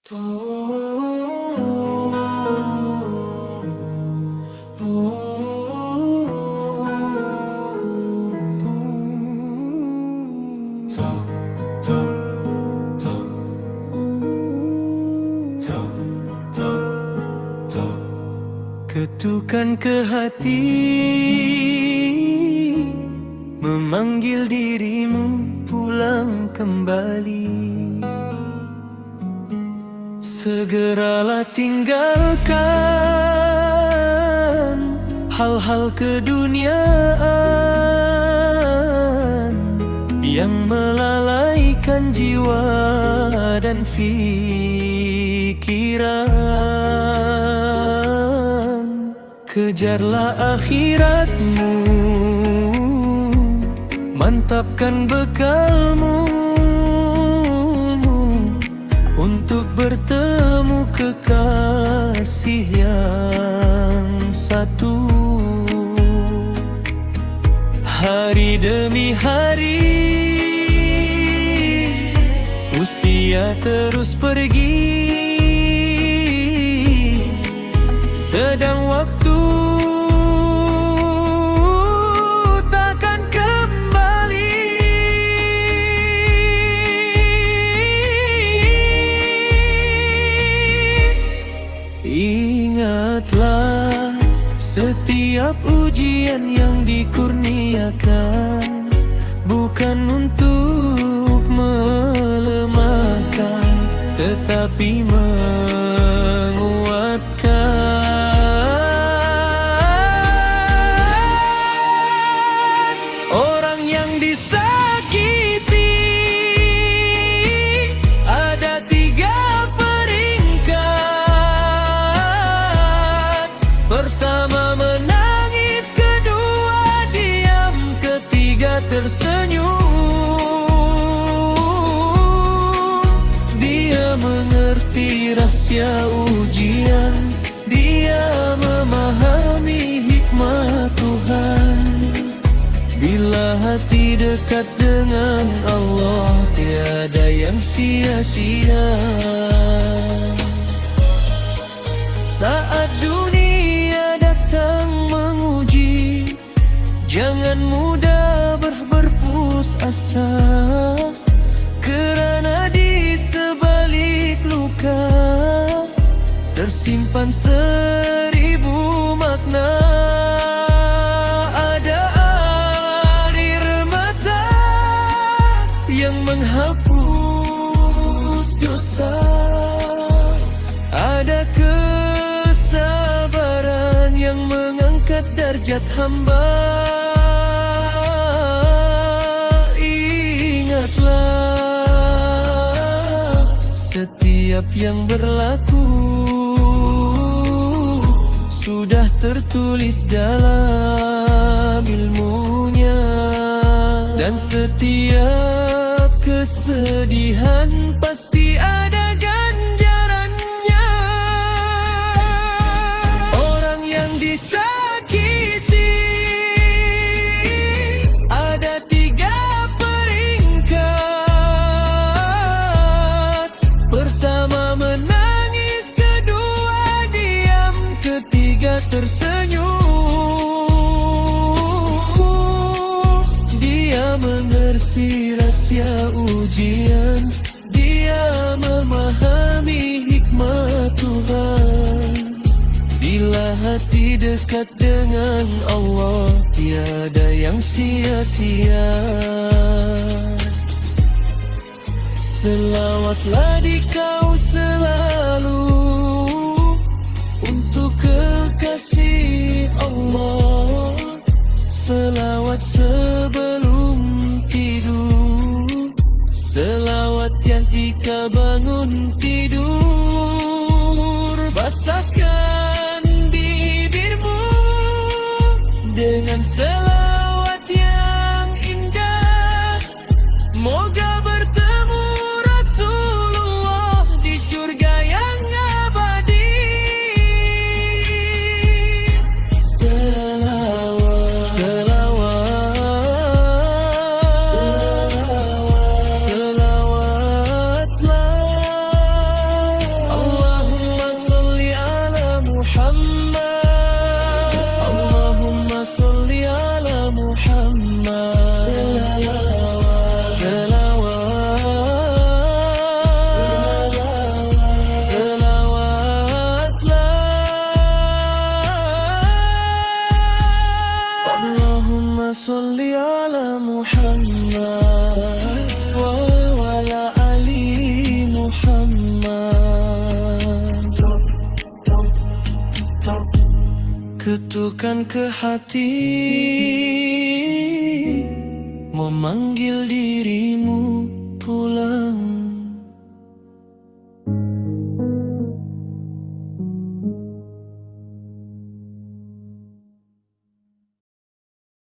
Ketukan ke hati memanggil dirimu pulang kembali. Segeralah tinggalkan hal-hal keduniaan yang melalaikan jiwa dan fikiran. Kejarlah akhiratmu, mantapkan bekalmu untuk bertemu kekasih yang satu. Hari demi hari usia terus pergi, sedang waktu takkan kembali. Ingatlah setiap ujian yang dikurniakan bukan untuk melemahkan, tetapi menguatkan. Orang yang disakiti ada 3 peringkat. Pertama menangis, kedua diam, ketiga tersenyum. Dia mengerti rahasia ujian, dia memahami hikmah Tuhan. Bila hati dekat dengan Allah, tiada yang sia-sia. Saat dunia datang menguji, jangan mudah berputus asa, kerana di sebalik luka tersimpan 1000 makna. Ada air mata yang menghapus dosa, ada kesabaran yang mengangkat darjat hamba. Ingatlah setiap yang berlaku sudah tertulis dalam ilmunya, dan setiap kesedihan pasti ada ganjarannya. Orang yang disakiti ada 3 peringkat. Pertama menangis, kedua diam, ketiga tersenyum. Dia mengerti rahasia ujian, dia memahami hikmah Tuhan. Bila hati dekat dengan Allah, tiada yang sia-sia. Selawatlah di kau selalu untuk kekasih Allah. Selawat sebelum tidur, selawat yang jika bangun tidur. Basahkan bibirmu dengan selawat yang indah, moga bertemu Rasulullah di syurga yang abadi. Selawat, selawat, selawat, selawatlah Rindukan ke hati, memanggil dirimu pulang.